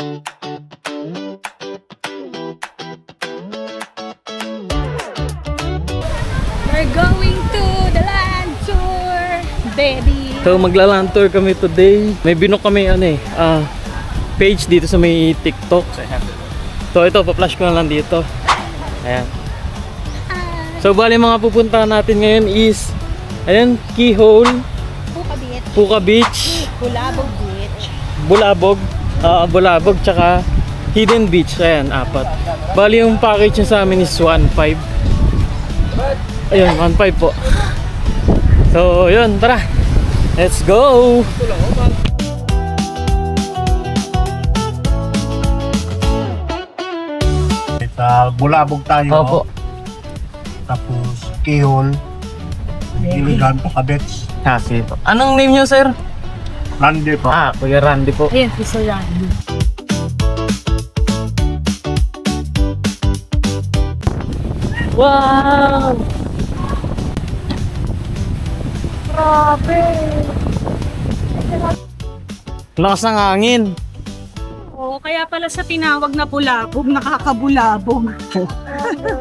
We're going to the land tour, baby. So magla-land tour kami today. May binook kami page dito sa may TikTok. So ito, pa-flash ko na lang dito. Ayan. So bali mga pupuntahan natin ngayon is ayan, Keyhole, Puka Beach, Bulabog Beach, Bulabog, tsaka Hidden Beach. Ayan, 4. Bali yung package niya sa amin is 1.5. Ayun, 1.5 po. So yun, tara, let's go. Sa Bulabog tayo. Opo. Tapos Keyhole, Iligan, Puka Beach. Sige po. Anong name niyo, sir? Randy po. Kuya Randy po. Ayan, si Sir Randy. Wow! Grabe! Lakas ng hangin. Oo, kaya pala sa tinawag na bulabog, nakakabulabog.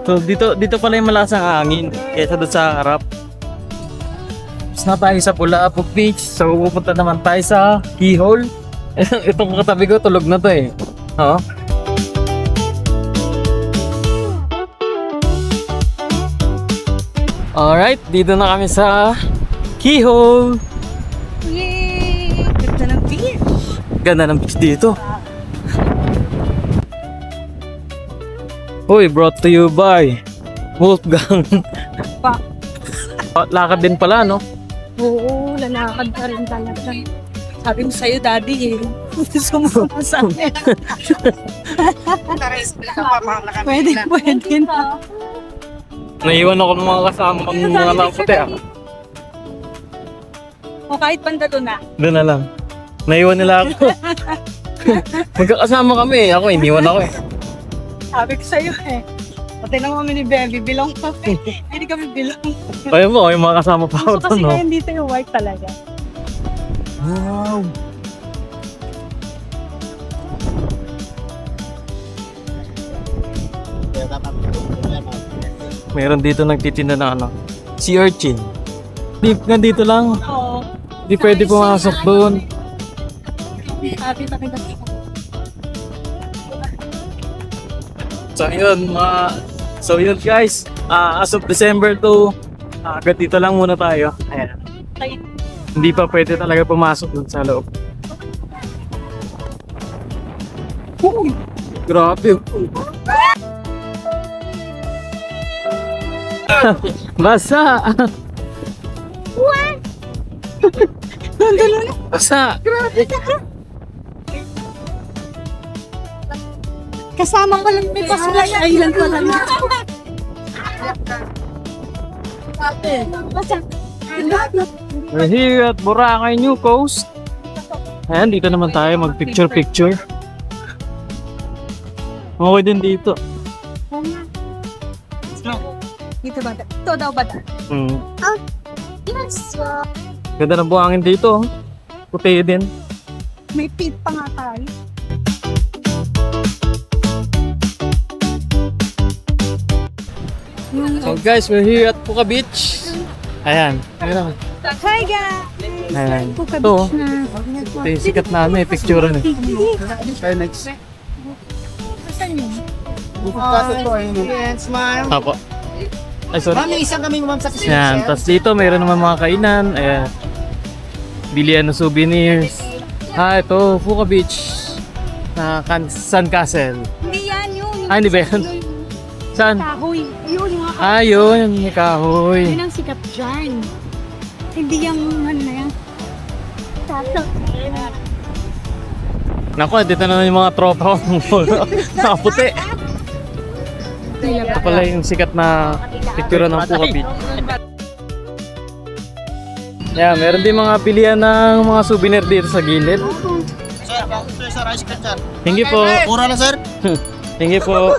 So dito pala yung malakas ng hangin kaysa doon sa harap. Tapos na tayo sa Bulabog Beach. So pupunta naman tayo sa Keyhole. Itong katabi ko tulog na to eh. Oo. Alright, dito na kami sa Keyhole. Yay! Ganda ng beach. Ganda ng beach dito. Uy, brought to you by Wolfgang. Lakad din pala, no? Oo, lalakad ka rin talaga. Sabi mo sa'yo, daddy eh. Sumama sa akin. Pwede na. Naiwan ako ng mga kasama kong mga nakaputi O kahit pandalo na. Doon na lang. Naiwan nila ako. Magkakasama kami. Ako, iniwan ako eh. Sabi ko sa'yo eh. Pati lang kami ni Bebe, bilang kami. Hindi kami bilang. Ayun mo, yung mga kasama pa ako So kasi no? kaya dito yung white talaga. Wow! Meron dito nagtitinda na sea urchin. Dito lang. Oo. Di pwede pumasok doon. Sabi na kita. So yun guys, as of December 2, agad dito lang muna tayo. Ayan. Hindi pa pwede talaga pumasok dun sa loob. Grabe. Basa. What? Nandun na. Basa. Grabe. Kasama ko lang may pa-slash island pa lang. We're here at Boracay New Coast. Ayan, dito naman tayo mag-picture-picture. Okay din dito. Dito ba? Ito daw ba? Yes. Ganda ng buhangin dito. Puti din. May pit pa nga tayo. So guys, we're here at Puka Beach. Ayan. Ayan. Hi guys! Ayan. Puka Ito, Beach na. ito yung sikat na picture na. Okay, next. Saan yun? Apo. Ay, sorry. Ma'am, isang kami ma'am sa Ayan. Tapos dito, mayroon naman mga kainan. Ayan. Bilihan ng souvenirs. Ito, Puka Beach. Sun Castle. Hindi yan yun. Hindi ba yan? Saan? Kahoy. Yun yung mga Yun, may kahoy. Yun ang sikat dyan. Hindi yung ano na yan. Tato. Naku, dito na yung mga tropa ko. Nakaputi. Ito pala yung sikat na picture ng Puka Beach. Yeah, meron din mga pilihan ng mga souvenir dito sa gilid. Sir, rice cooker. Hingi po. Mura na, sir. Hingi po.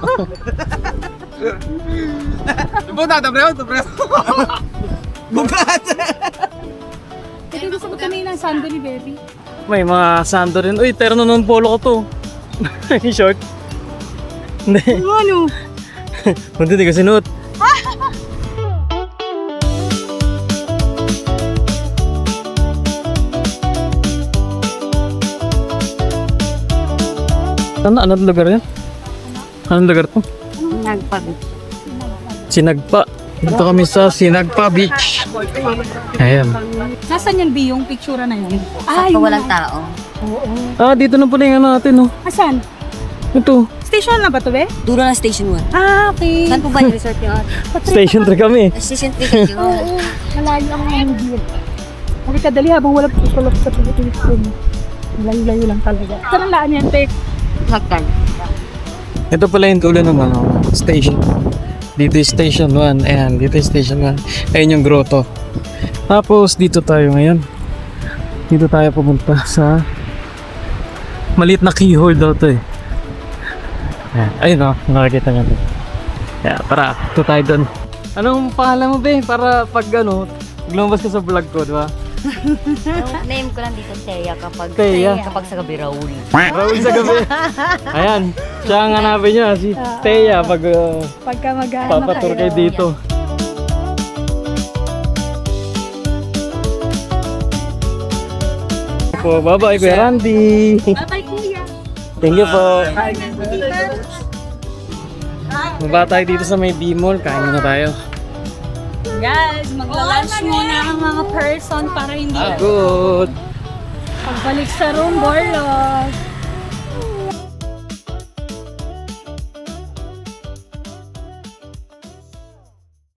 Buta, tabreo. Bugat. Ito gusto ko kanina ng sando ni Baby. May mga sando rin. Uy, terno ng polo ko to. Short? Hindi. Ano? Hindi, di ko sinuot. Anong lugar yan? Anong lugar to? Nagpagod. Sinagpa. Dito kami sa Sinagpa Beach. Ayan. Nasaan yan, B, yung picture na yun? Sakto walang tao. Ah, dito na pala yung ano natin, oh. Asan? Ito. Station na ba to, be? Dulo na Station 1. Ah, okay. Saan po ba yung resort yung Station 3 kami. Station 3 kayo. Oo, malayo ang hindi. Okay, kadali habang wala pusulok sa Pilipinas. Layo-layo lang talaga. Saan ang laan yan, te? Haktan. Ito pala yung tulo ng ano, station. Dito yung Station 1. Ayan, dito yung Station 1. Ayun yung grotto. Tapos, dito tayo ngayon. Dito tayo pumunta sa maliit na keyhole daw to eh. Ayan, ayun o, nakakita nga to. Kaya, tara, ito tayo doon. Anong pangalan mo, be? Para pag ano, lumabas ka sa vlog ko, di ba? Yung name ko lang dito, Teya. Kapag sa gabi, Raul. Raul sa gabi. Ayan, siya ang hanapin niya, si Teya, pag Pagka mag-ano papatur kayo dito. Po, bye-bye, Kuya Randy. Bye-bye, kuya. Thank you po. Maba tayo dito sa may B-Mall, kain na tayo. Guys, magla-lunch muna ang mga person para hindi Good. pagbalik sa room, borlog.